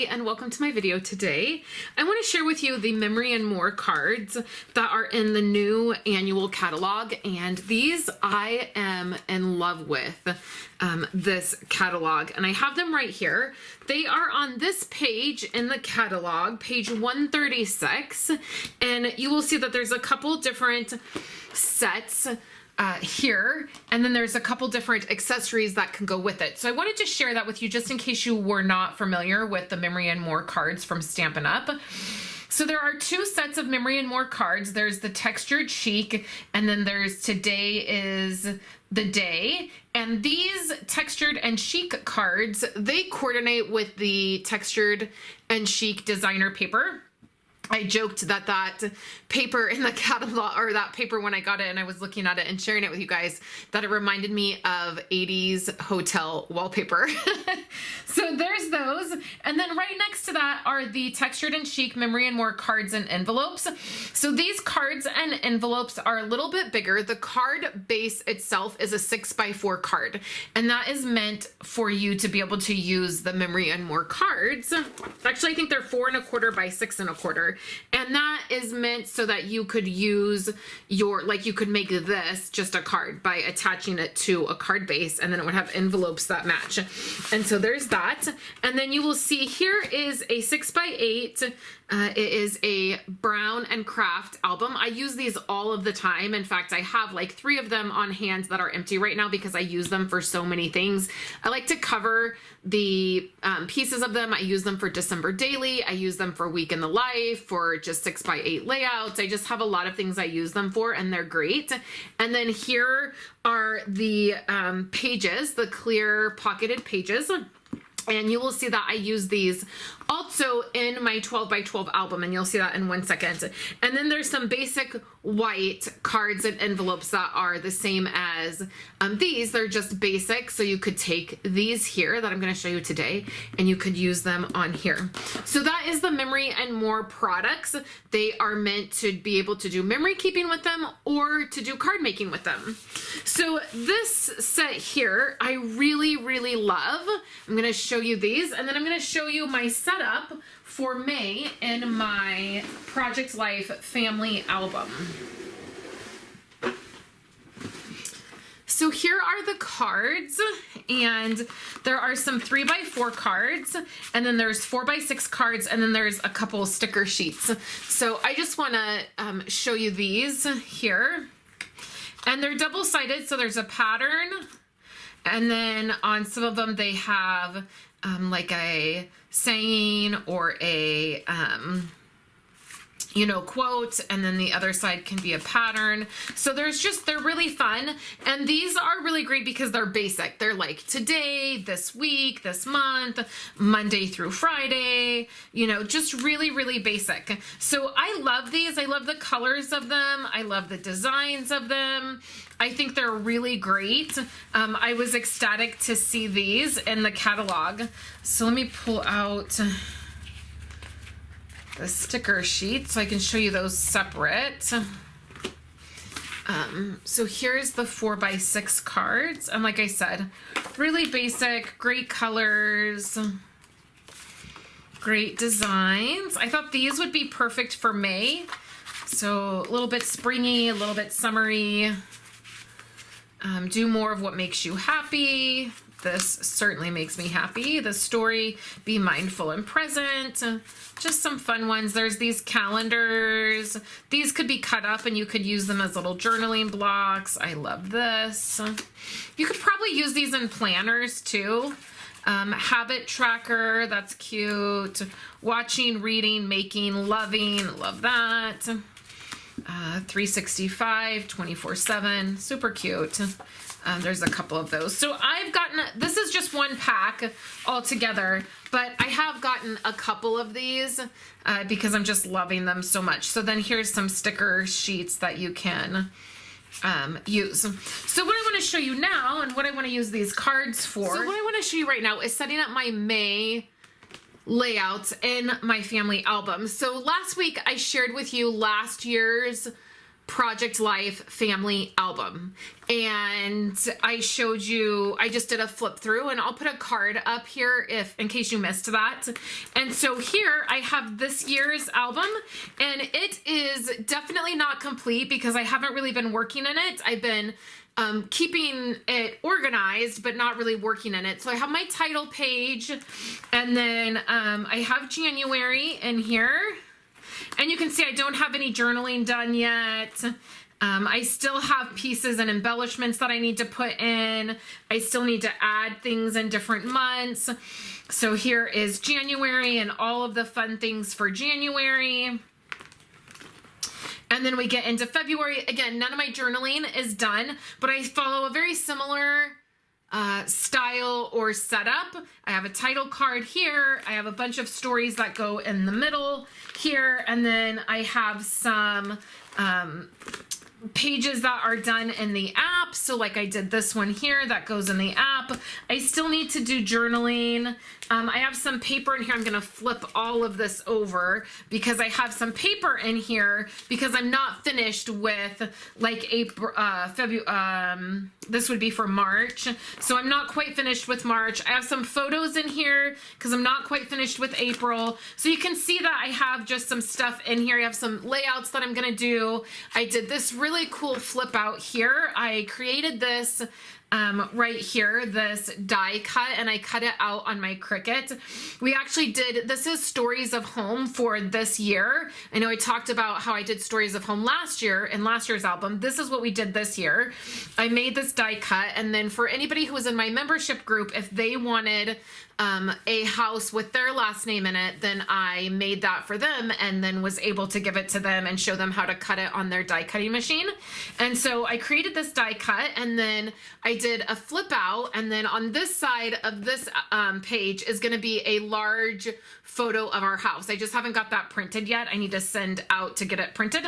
and welcome to my video today. I want to share with you the Memory and More cards that are in the new annual catalog, and these I am in love with this catalog, and I have them right here. They are on this page in the catalog, page 136, and you will see that there's a couple different sets here, and then there's a couple different accessories that can go with it. So I wanted to share that with you just in case you were not familiar with the Memory and More cards from Stampin' Up. So there are two sets of Memory and More cards. There's the Textured Chic, and then there's Today is the Day. And these Textured and Chic cards, they coordinate with the Textured and Chic designer paper. I joked that that paper in the catalog, or that paper when I got it and I was looking at it and sharing it with you guys, that it reminded me of 80s hotel wallpaper. So there's those. And then right next to that are the Textured and Chic Memory and More cards and envelopes. So these cards and envelopes are a little bit bigger. The card base itself is a 6x4 card, and that is meant for you to be able to use the Memory and More cards. Actually, I think they're 4 1/4 by 6 1/4. And that is meant so that you could use your, like you could make this just a card by attaching it to a card base, and then it would have envelopes that match. And so there's that. And then you will see here is a 6x8. It is a Brown and Craft album. I use these all of the time. In fact, I have like 3 of them on hand that are empty right now because I use them for so many things. I like to cover the pieces of them. I use them for December daily. I use them for Week in the Life, for just 6x8 layouts. I just have a lot of things I use them for, and they're great. And then here are the pages, the clear pocketed pages. And you will see that I use these also in my 12x12 album, and you'll see that in 1 second. And then there's some basic white cards and envelopes that are the same as these. They're just basic, so you could take these here that I'm going to show you today, and you could use them on here. So that is the Memory and More products. They are meant to be able to do memory keeping with them or to do card making with them. So this set here, I really, really love. I'm going to show you these, and then I'm going to show you my setup for May in my Project Life family album. So here are the cards, and there are some 3x4 cards, and then there's 4x6 cards, and then there's a couple sticker sheets. So I just want to show you these here, and they're double-sided, so there's a pattern, and then on some of them they have like a saying or a quote, and then the other side can be a pattern. So they're really fun, and these are really great because they're basic. They're like today, this week, this month, Monday through Friday, just really, really basic. So I love these. I love the colors of them. I love the designs of them. I think they're really great. I was ecstatic to see these in the catalog. So let me pull out the sticker sheet so I can show you those separate. So here's the 4x6 cards. And like I said, really basic, great colors, great designs. I thought these would be perfect for May. So a little bit springy, a little bit summery. Do more of what makes you happy. This certainly makes me happy. The story, be mindful and present. Just some fun ones. There's these calendars. These could be cut up and you could use them as little journaling blocks. I love this. You could probably use these in planners too. Habit tracker, that's cute. Watching, reading, making, loving, love that. 365, 24/7, super cute. There's a couple of those. So I've gotten, this is just one pack altogether, but I have gotten a couple of these because I'm just loving them so much. So then here's some sticker sheets that you can use. So what I want to show you now, and what I want to use these cards for, so what I want to show you right now is setting up my May layouts in my family album. So last week I shared with you last year's Project Life family album. And I showed you, I just did a flip through, and I'll put a card up here in case you missed that. And so here I have this year's album, and it is definitely not complete because I haven't really been working in it. I've been keeping it organized, but not really working in it. So I have my title page, and then I have January in here. And you can see I don't have any journaling done yet. I still have pieces and embellishments that I need to put in. I still need to add things in different months. So here is January and all of the fun things for January. And then we get into February. Again, none of my journaling is done, but I follow a very similar style or setup. I have a title card here. I have a bunch of stories that go in the middle here. And then I have some pages that are done in the app. So like I did this one here that goes in the app. I still need to do journaling. I have some paper in here. I'm going to flip all of this over because I have some paper in here because I'm not finished with like April, February, this would be for March. So I'm not quite finished with March. I have some photos in here because I'm not quite finished with April. So you can see that I have just some stuff in here. I have some layouts that I'm going to do. I did this really cool flip out here. I created this right here, this die cut, and I cut it out on my Cricut. We actually did, this is Stories of Home for this year. I know I talked about how I did Stories of Home last year in last year's album. This is what we did this year. I made this die cut, and then for anybody who was in my membership group, if they wanted a house with their last name in it, then I made that for them and then was able to give it to them and show them how to cut it on their die cutting machine. And so I created this die cut, and then I did a flip out, and then on this side of this page is going to be a large photo of our house. I just haven't got that printed yet. I need to send out to get it printed.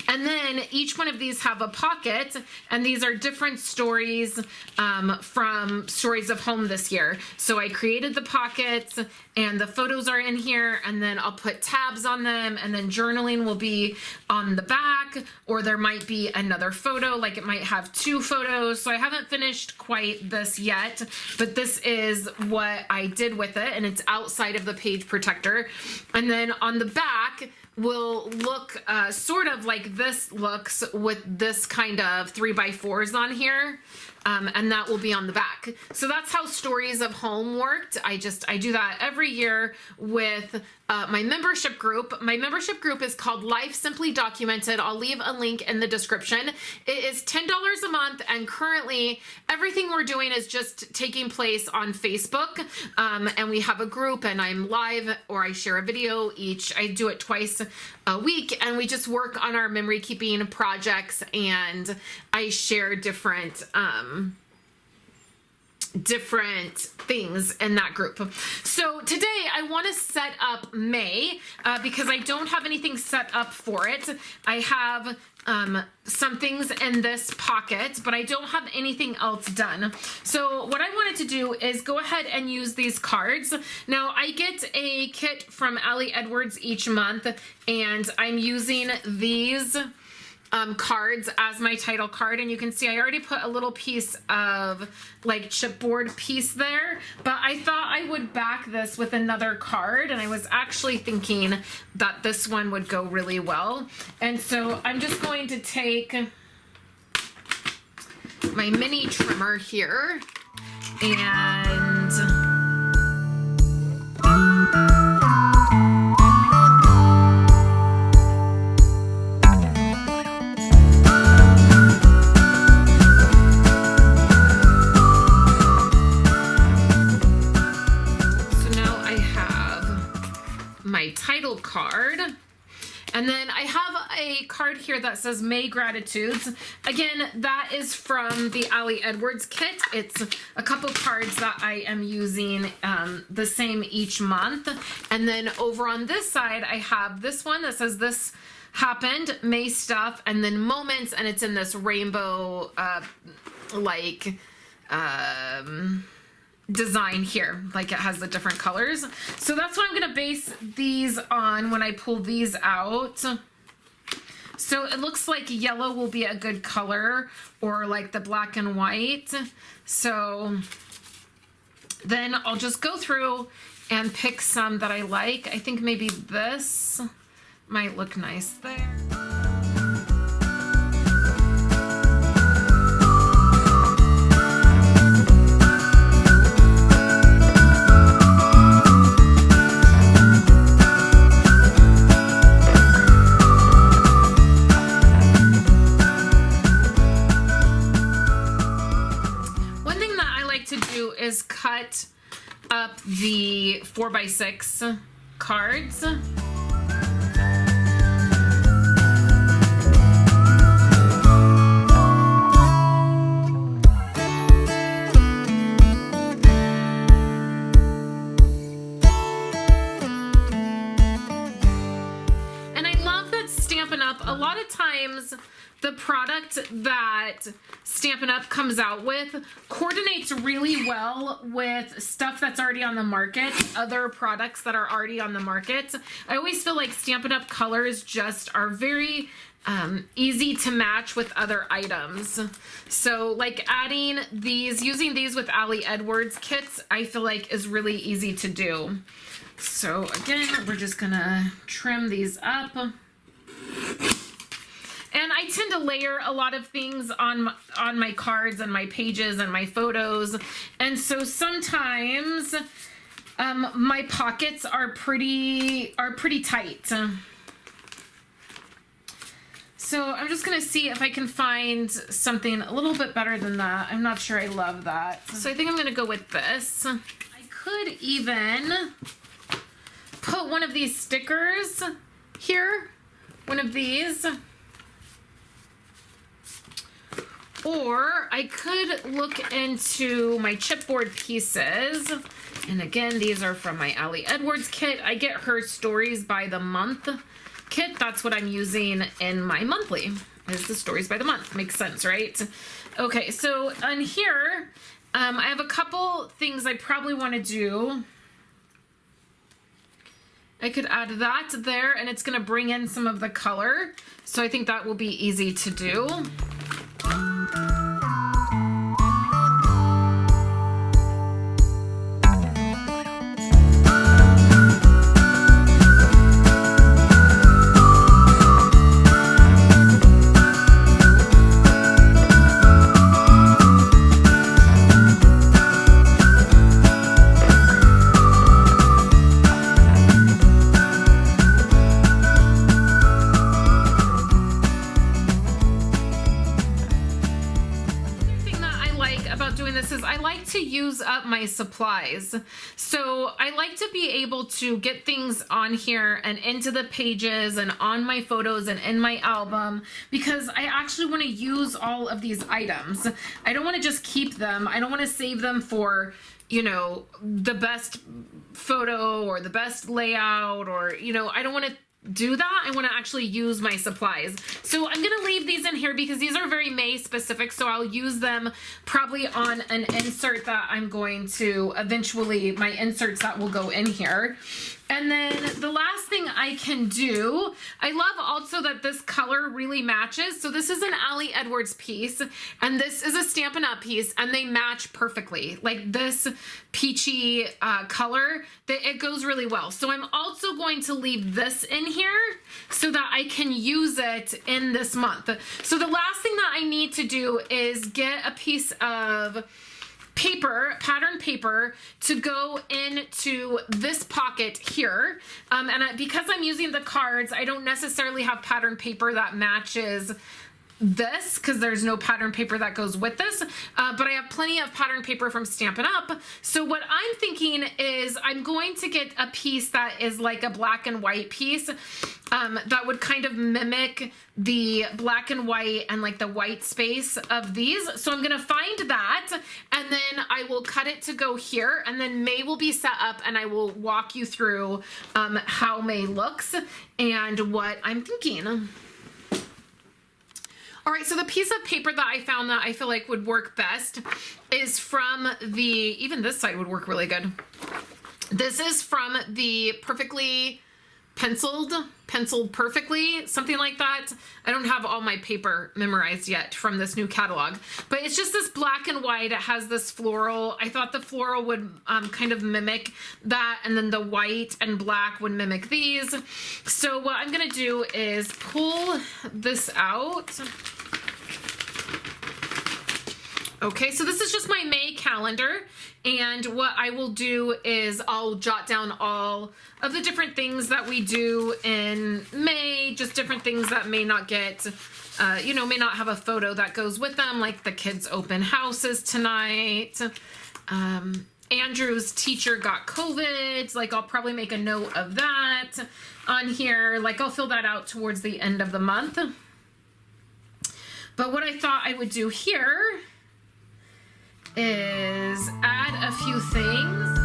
And then each one of these have a pocket, and these are different stories from Stories of Home this year. So I created the pockets, and the photos are in here, and then I'll put tabs on them, and then journaling will be on the back, or there might be another photo, like it might have two photos. So I haven't finished quite this yet, but this is what I did with it, and it's outside of the page protector. And then on the back will look sort of like this looks with this kind of 3x4s on here. And that will be on the back. So that's how Stories of Home worked. I do that every year with my membership group. My membership group is called Life Simply Documented. I'll leave a link in the description. It is $10 a month, and currently everything we're doing is just taking place on Facebook. And we have a group, and I'm live, or I share a video each. I do it twice a week, and we just work on our memory keeping projects, and I share different things in that group. So today I want to set up May because I don't have anything set up for it. I have some things in this pocket, but I don't have anything else done. So what I wanted to do is go ahead and use these cards. Now I get a kit from Allie Edwards each month, and I'm using these cards as my title card, and you can see I already put a little piece of like chipboard piece there, but I thought I would back this with another card, and I was actually thinking that this one would go really well. And so I'm just going to take my mini trimmer here and title card. And then I have a card here that says May Gratitudes. Again, that is from the Allie Edwards kit. It's a couple cards that I am using the same each month. And then over on this side, I have this one that says This Happened, May Stuff, and then Moments, and it's in this rainbow design here, like it has the different colors. So that's what I'm going to base these on when I pull these out. So it looks like yellow will be a good color, or like the black and white. So then I'll just go through and pick some that I like. I think maybe this might look nice there. One thing that I like to do is cut up the 4x6 cards. And I love that Stampin' Up! A lot of times the product that Stampin' Up! Comes out with coordinates really well with stuff that's already on the market, other products that are already on the market. I always feel like Stampin' Up! Colors just are very easy to match with other items. So like adding these, using these with Ali Edwards kits, I feel like is really easy to do. So again, we're just gonna trim these up. And I tend to layer a lot of things on my cards and my pages and my photos. And so sometimes my pockets are pretty tight. So I'm just gonna see if I can find something a little bit better than that. I'm not sure I love that. So I think I'm gonna go with this. I could even put one of these stickers here, one of these. Or I could look into my chipboard pieces. And again, these are from my Ali Edwards kit. I get her Stories by the Month kit. That's what I'm using in my monthly, is the Stories by the Month. Makes sense, right? Okay, so on here, I have a couple things I probably want to do. I could add that there, and it's going to bring in some of the color. So I think that will be easy to do. Use up my supplies. So I like to be able to get things on here and into the pages and on my photos and in my album, because I actually want to use all of these items. I don't want to just keep them. I don't want to save them for, you know, the best photo or the best layout, or, you know, I don't want to do that. I want to actually use my supplies. So I'm going to leave these in here because these are very May specific. So I'll use them probably on an insert that I'm going to eventually, my inserts that will go in here. And then the last thing I can do, I love also that this color really matches. So this is an Ali Edwards piece, and this is a Stampin' Up! Piece, and they match perfectly. Like this peachy color, it goes really well. So I'm also going to leave this in here so that I can use it in this month. So the last thing that I need to do is get a piece of paper, pattern paper, to go into this pocket here. Because I'm using the cards, I don't necessarily have pattern paper that matches this, because there's no pattern paper that goes with this, but I have plenty of pattern paper from Stampin' Up. So what I'm thinking is I'm going to get a piece that is like a black and white piece that would kind of mimic the black and white and like the white space of these. So I'm gonna find that, and then I will cut it to go here, and then May will be set up, and I will walk you through how May looks and what I'm thinking. All right, so the piece of paper that I found that I feel like would work best is from even this side would work really good. This is from the Perfectly Penciled penciled perfectly, something like that. I don't have all my paper memorized yet from this new catalog, but it's just this black and white. It has this floral. I thought the floral would kind of mimic that, and then the white and black would mimic these. So what I'm gonna do is pull this out. Okay, so this is just my May calendar, and what I will do is I'll jot down all of the different things that we do in May, just different things that may not get, may not have a photo that goes with them, like the kids' open houses tonight. Andrew's teacher got COVID, like I'll probably make a note of that on here, like I'll fill that out towards the end of the month. But what I thought I would do here is add a few things.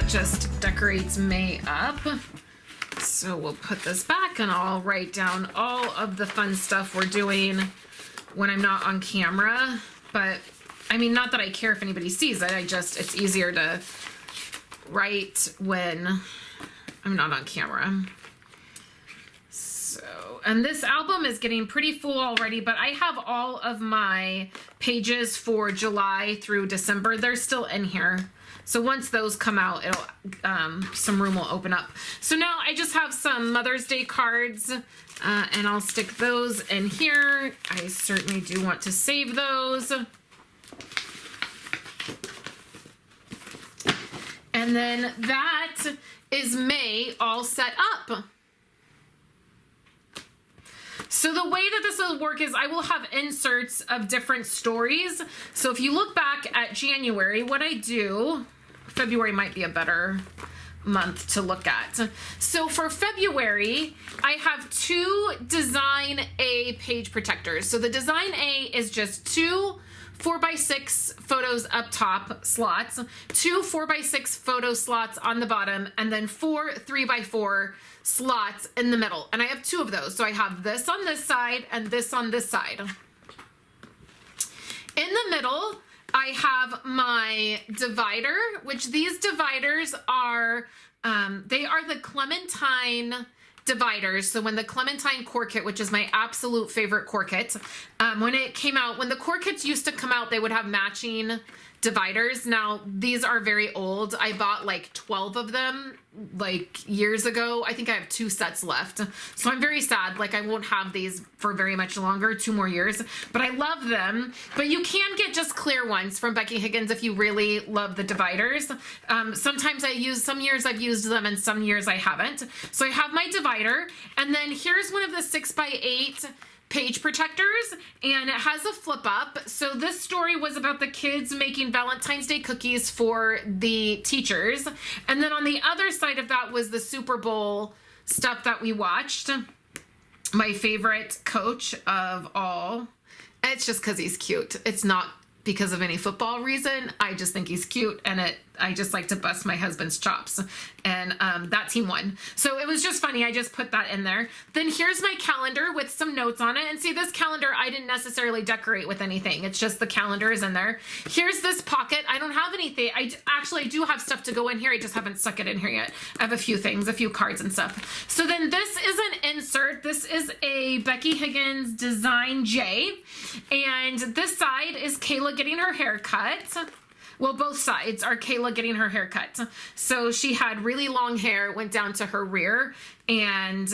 Just decorates May up. So we'll put this back and I'll write down all of the fun stuff we're doing when I'm not on camera. But I mean, not that I care if anybody sees it, it's easier to write when I'm not on camera. So, and this album is getting pretty full already, but I have all of my pages for July through December. They're still in here. So once those come out, it'll some room will open up. So now I just have some Mother's Day cards, and I'll stick those in here. I certainly do want to save those. And then that is May all set up. So the way that this will work is I will have inserts of different stories. So if you look back at January, what I do, February might be a better month to look at. So for February, I have 2 Design A page protectors. So the Design A is just 2 4x6 photos up top slots, 2 4x6 photo slots on the bottom, and then 4 3x4 slots in the middle. And I have 2 of those. So I have this on this side and this on this side. In the middle, I have my divider, which these dividers are, they are the Clementine dividers. So when the Clementine core kit, which is my absolute favorite core kit, when it came out, when the core kits used to come out, they would have matching dividers. Now these are very old. I bought like 12 of them like years ago. I think I have 2 sets left. So I'm very sad. Like I won't have these for very much longer, 2 more years, but I love them. But you can get just clear ones from Becky Higgins if you really love the dividers. Sometimes some years I've used them and some years I haven't. So I have my divider, and then here's one of the 6x8 page protectors, and it has a flip up. So this story was about the kids making Valentine's Day cookies for the teachers, and then on the other side of that was the Super Bowl stuff that we watched. My favorite coach of all. It's just because he's cute. It's not because of any football reason. I just think he's cute, and I just like to bust my husband's chops, and that team won. So it was just funny. I just put that in there. Then here's my calendar with some notes on it. And see, this calendar I didn't necessarily decorate with anything. It's just the calendar is in there. Here's this pocket. I don't have anything. I do have stuff to go in here. I just haven't stuck it in here yet. I have a few things, a few cards and stuff. So then this is an insert. This is a Becky Higgins Design J, and this side is Kayla getting her hair cut. Well, both sides are Kayla getting her hair cut. So she had really long hair, went down to her rear, and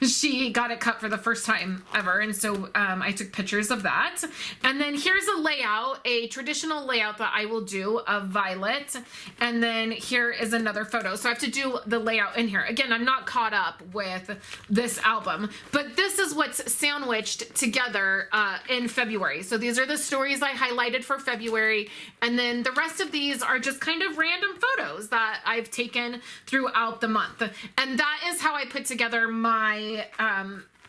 she got it cut for the first time ever, and so I took pictures of that. And then here's a layout, a traditional layout that I will do of Violet, and then here is another photo. So I have to do the layout in here. Again, I'm not caught up with this album, but this is what's sandwiched together in February. So these are the stories I highlighted for February, and then the rest of these are just kind of random photos that I've taken throughout the month. And that is how I put together my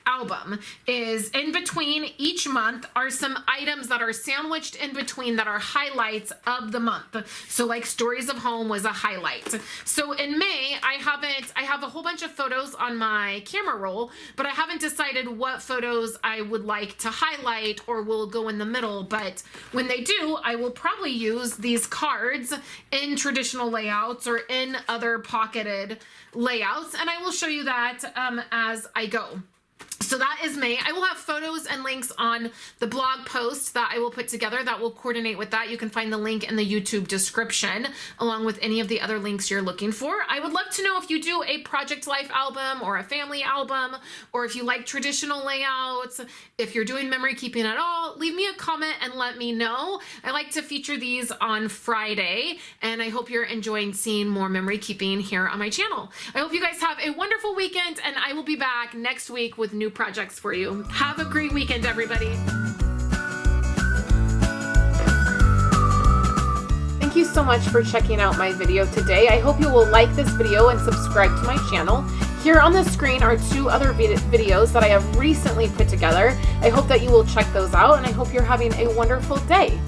album. Is in between each month are some items that are sandwiched in between that are highlights of the month. So like Stories of Home was a highlight. So in May, I have a whole bunch of photos on my camera roll, but I haven't decided what photos I would like to highlight or will go in the middle. But when they do, I will probably use these cards in traditional layouts or in other pocketed layouts, and I will show you that as I go. So that is May. I will have photos and links on the blog post that I will put together that will coordinate with that. You can find the link in the YouTube description along with any of the other links you're looking for. I would love to know if you do a Project Life album or a family album, or if you like traditional layouts, if you're doing memory keeping at all. Leave me a comment and let me know. I like to feature these on Friday, and I hope you're enjoying seeing more memory keeping here on my channel. I hope you guys have a wonderful weekend, and I will be back next week with new projects for you. Have a great weekend, everybody. Thank you so much for checking out my video today. I hope you will like this video and subscribe to my channel. Here on the screen are 2 other videos that I have recently put together. I hope that you will check those out, and I hope you're having a wonderful day.